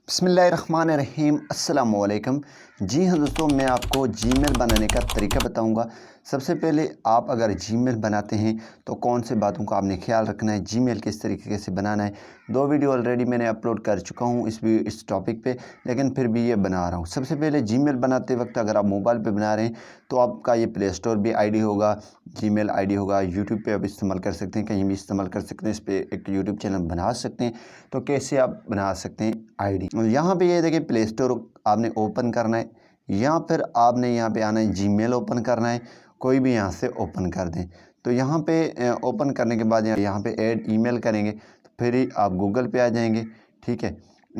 बिस्मिल्लाहिर्रहमानिर्रहीम अस्सलाम वालेकुम। जी हाँ दोस्तों, मैं आपको जीमेल बनाने का तरीका बताऊंगा। सबसे पहले आप अगर जीमेल बनाते हैं तो कौन से बातों का आपने ख्याल रखना है, जीमेल किस तरीके से बनाना है। दो वीडियो ऑलरेडी मैंने अपलोड कर चुका हूँ इस टॉपिक पे, लेकिन फिर भी ये बना रहा हूँ। सबसे पहले जीमेल बनाते वक्त अगर आप मोबाइल पे बना रहे हैं तो आपका ये प्ले स्टोर भी आईडी होगा, जीमेल आईडी होगा, यूट्यूब पे आप इस्तेमाल कर सकते हैं, कहीं भी इस्तेमाल कर सकते हैं। इस पर एक यूट्यूब चैनल बना सकते हैं। तो कैसे आप बना सकते हैं आईडी, यहाँ पे ये देखिए प्ले स्टोर आपने ओपन करना है, या फिर आपने यहाँ पे आना है जीमेल ओपन करना है, कोई भी यहाँ से ओपन कर दें। तो यहाँ पे ओपन करने के बाद यहाँ पे ऐड ईमेल करेंगे तो फिर ही आप गूगल पे आ जाएंगे। ठीक है,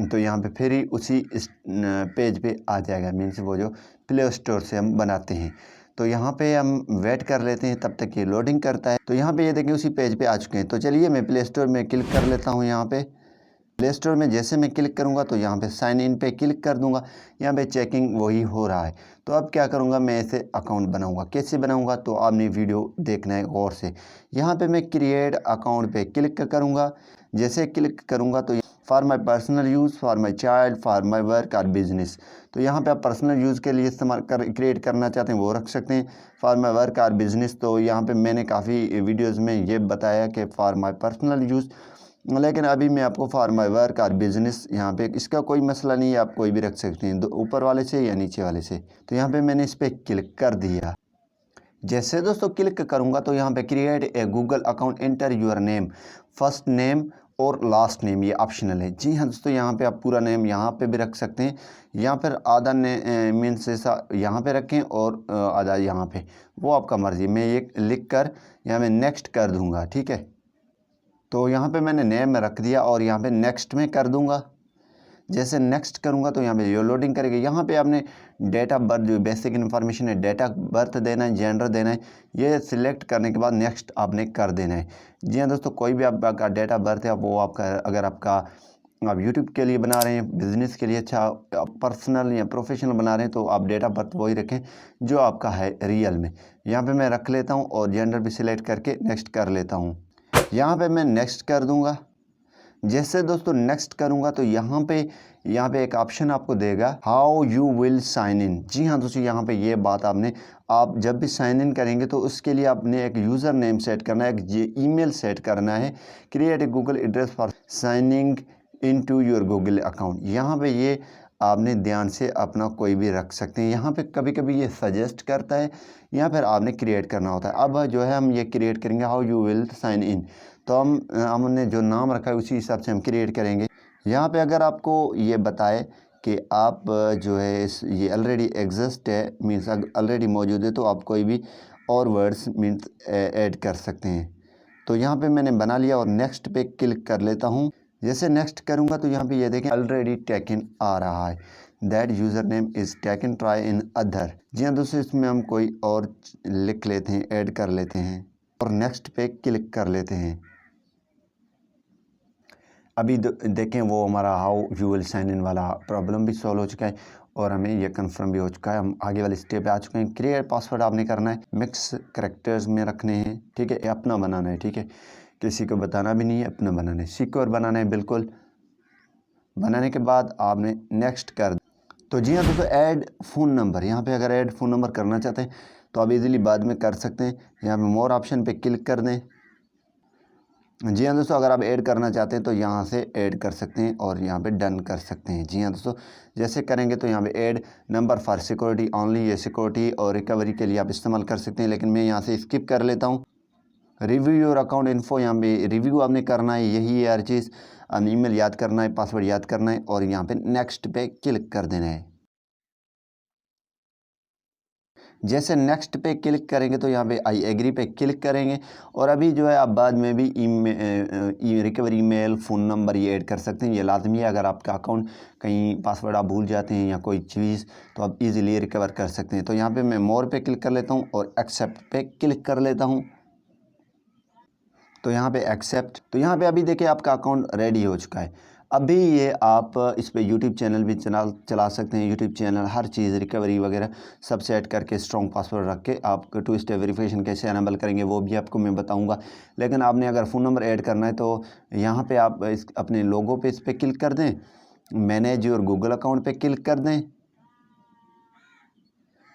तो यहाँ पे फिर ही उसी इस पेज पे आ जाएगा, मीन्स वो जो प्ले स्टोर से हम बनाते हैं। तो यहाँ पे हम वेट कर लेते हैं तब तक ये लोडिंग करता है। तो यहाँ पे ये देखें उसी पेज पे आ चुके हैं। तो चलिए मैं प्ले स्टोर में क्लिक कर लेता हूँ। यहाँ पे प्ले स्टोर में जैसे मैं क्लिक करूंगा तो यहाँ पे साइन इन पे क्लिक कर दूंगा। यहाँ पे चेकिंग वही हो रहा है। तो अब क्या करूँगा, मैं ऐसे अकाउंट बनाऊंगा। कैसे बनाऊंगा तो आपने वीडियो देखना है गौर से। यहाँ पे मैं क्रिएट अकाउंट पे क्लिक करूँगा। जैसे क्लिक करूँगा तो for my personal use, for my child, for my work और बिजनेस। तो यहाँ पे आप पर्सनल यूज़ के लिए इस्तेमाल क्रिएट करना चाहते हैं वो रख सकते हैं। फॉर माई वर्क और बिजनेस, तो यहाँ पे मैंने काफ़ी वीडियोज़ में ये बताया कि फॉर माई पर्सनल यूज़, लेकिन अभी मैं आपको फॉर माई वर्क और बिज़नेस, यहाँ पे इसका कोई मसला नहीं है, आप कोई भी रख सकते हैं, ऊपर वाले से या नीचे वाले से। तो यहाँ पे मैंने इस पर क्लिक कर दिया। जैसे दोस्तों क्लिक करूँगा तो यहाँ पे create a Google account, enter your name, first name और लास्ट नेम, ये ऑप्शनल है। जी हाँ दोस्तों, यहाँ पे आप पूरा नेम यहाँ पे भी रख सकते हैं, या फिर आधा ने मीन्स ऐसा यहाँ पे रखें और आधा यहाँ पे, वो आपका मर्ज़ी। मैं ये लिख कर यहाँ मैं नेक्स्ट कर दूँगा। ठीक है, तो यहाँ पे मैंने नेम रख दिया और यहाँ पे नेक्स्ट में कर दूँगा। जैसे नेक्स्ट करूँगा तो यहाँ पे ये लोडिंग करेगी। यहाँ पे आपने डेट ऑफ बर्थ, जो बेसिक इन्फॉर्मेशन है, डेट ऑफ बर्थ देना है, जेंडर देना है। ये सिलेक्ट करने के बाद नेक्स्ट आपने कर देना है। जी हाँ दोस्तों, कोई भी आपका डेट ऑफ बर्थ है वो आपका, अगर आप यूट्यूब के लिए बना रहे हैं, बिज़नेस के लिए, अच्छा पर्सनल या प्रोफेशनल बना रहे हैं, तो आप डेट ऑफ बर्थ वही रखें जो आपका है रियल में। यहाँ पर मैं रख लेता हूँ और जेंडर भी सिलेक्ट करके नेक्स्ट कर लेता हूँ। यहाँ पे मैं नेक्स्ट कर दूंगा। जैसे दोस्तों नेक्स्ट करूंगा तो यहाँ पे एक ऑप्शन आपको देगा, how you will sign in. जी हाँ दोस्तों, यहाँ पे ये बात आप जब भी साइन इन करेंगे तो उसके लिए आपने एक यूज़र नेम सेट करना है, एक ईमेल सेट करना है। Create a Google address for signing in to your Google account. यहाँ पे ये आपने ध्यान से अपना कोई भी रख सकते हैं। यहाँ पे कभी कभी ये सजेस्ट करता है, या फिर आपने क्रिएट करना होता है। अब जो है हम ये क्रिएट करेंगे, how you will sign in. तो हमने जो नाम रखा है उसी हिसाब से हम क्रिएट करेंगे। यहाँ पे अगर आपको ये बताए कि आप जो है ये ऑलरेडी एग्जिस्ट है, मीन्स ऑलरेडी मौजूद है, तो आप कोई भी और वर्ड्स मीन्स ऐड कर सकते हैं। तो यहाँ पे मैंने बना लिया और नेक्स्ट पे क्लिक कर लेता हूँ। जैसे नेक्स्ट करूँगा तो यहाँ पे ये देखें ऑलरेडी टेकन आ रहा है, that user name is taken, try in other. जी हाँ दोस्तों, इसमें हम कोई और लिख लेते हैं, ऐड कर लेते हैं और नेक्स्ट पे क्लिक कर लेते हैं। अभी देखें वो हमारा how you will sign in वाला प्रॉब्लम भी सॉल्व हो चुका है और हमें ये कंफर्म भी हो चुका है। हम आगे वाले स्टेप पे आ चुके हैं। क्रिएट पासवर्ड आपने करना है, मिक्स करैक्टर्स में रखने हैं। ठीक है, अपना बनाना है। ठीक है, किसी को बताना भी नहीं है, अपना बनाना है, सिक्योर बनाना है बिल्कुल। बनाने के बाद आपने नेक्स्ट कर। तो जी हाँ दोस्तों, ऐड फ़ोन नंबर, यहाँ पे अगर ऐड फ़ोन नंबर करना चाहते हैं तो आप इजीली बाद में कर सकते हैं। यहाँ पे मोर ऑप्शन पे क्लिक कर दें। जी हाँ दोस्तों, अगर आप ऐड करना चाहते हैं तो यहाँ से ऐड कर सकते हैं और यहाँ पे डन कर सकते हैं। जी हाँ दोस्तों, जैसे करेंगे तो यहाँ पे add number for security only, ये सिक्योरिटी और रिकवरी के लिए आप इस्तेमाल कर सकते हैं, लेकिन मैं यहाँ से स्किप कर लेता हूँ। रिव्यू योर अकाउंट इन्फो, यहाँ पे रिव्यू आपने करना है, यही है हर चीज़। ईमेल याद करना है, पासवर्ड याद करना है और यहाँ पे नेक्स्ट पे क्लिक कर देना है। जैसे नेक्स्ट पे क्लिक करेंगे तो यहाँ पे आई एग्री पे क्लिक करेंगे और अभी जो है आप बाद में भी रिकवरी ईमेल, फ़ोन नंबर ये ऐड कर सकते हैं। ये लाजमी है, अगर आपका अकाउंट कहीं पासवर्ड आप भूल जाते हैं या कोई चीज़, तो आप इजीली रिकवर कर सकते हैं। तो यहाँ पे मैं मोर पे क्लिक कर लेता हूँ और एक्सेप्ट पे क्लिक कर लेता हूँ। तो यहाँ पे एक्सेप्ट, तो यहाँ पे अभी देखिए आपका अकाउंट रेडी हो चुका है। अभी ये आप इस पे यूट्यूब चैनल भी चला सकते हैं। यूट्यूब चैनल हर चीज़ रिकवरी वगैरह सब सेट करके स्ट्रॉन्ग पासवर्ड रख के आप 2 स्टेप वेरिफिकेशन कैसे अनेबल करेंगे वो भी आपको मैं बताऊंगा। लेकिन आपने अगर फ़ोन नंबर ऐड करना है तो यहाँ पे आप अपने लोगो पे इस पर क्लिक कर दें मैनेज योर गूगल अकाउंट पे क्लिक कर दें।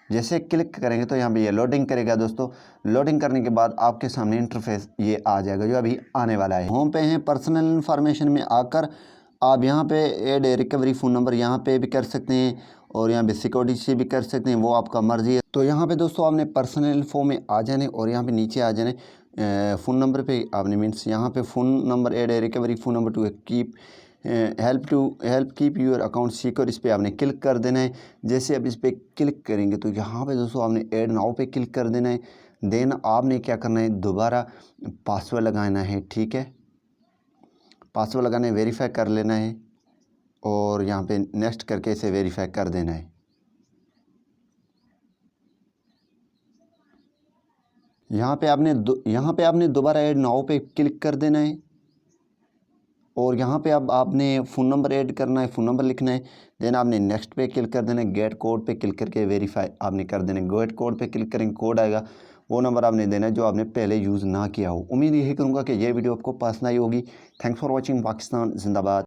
जैसे क्लिक करेंगे तो यहाँ पे ये लोडिंग करेगा दोस्तों। लोडिंग करने के बाद आपके सामने इंटरफेस ये आ जाएगा जो अभी आने वाला है। होम पे हैं, पर्सनल इन्फॉर्मेशन में आकर आप यहाँ पे ऐड रिकवरी फ़ोन नंबर यहाँ पे भी कर सकते हैं और यहाँ पे सिक्योरिटी से भी कर सकते हैं, वो आपका मर्ज़ी है। तो यहाँ पे दोस्तों आपने पर्सनल इन्फो में आ जाने और यहाँ पे नीचे आ जाने फ़ोन नंबर पे आपने मीन्स यहाँ पे phone number add recovery phone number two keep help keep your account secure, इस पर आपने क्लिक कर देना है। जैसे अब इस पर क्लिक करेंगे तो यहाँ पे दोस्तों आपने ऐड नाउ पे क्लिक कर देना है। देन आपने क्या करना है, दोबारा पासवर्ड लगाना है, ठीक है। पासवर्ड लगाना है, वेरीफाई कर लेना है और यहाँ पे नेक्स्ट करके इसे वेरीफाई कर देना है। यहाँ पे आपने दोबारा ऐड नाउ पे क्लिक कर देना है और यहाँ पे अब आपने फ़ोन नंबर ऐड करना है, फ़ोन नंबर लिखना है। देन आपने नेक्स्ट पे क्लिक कर देना है, गेट कोड पे क्लिक करके वेरीफाई आपने कर देना है। गेट कोड पे क्लिक करेंगे, कोड आएगा, वो नंबर आपने देना है जो आपने पहले यूज़ ना किया हो। उम्मीद यही करूँगा कि ये वीडियो आपको पसंद आई होगी। Thanks for watching. पाकिस्तान जिंदाबाद।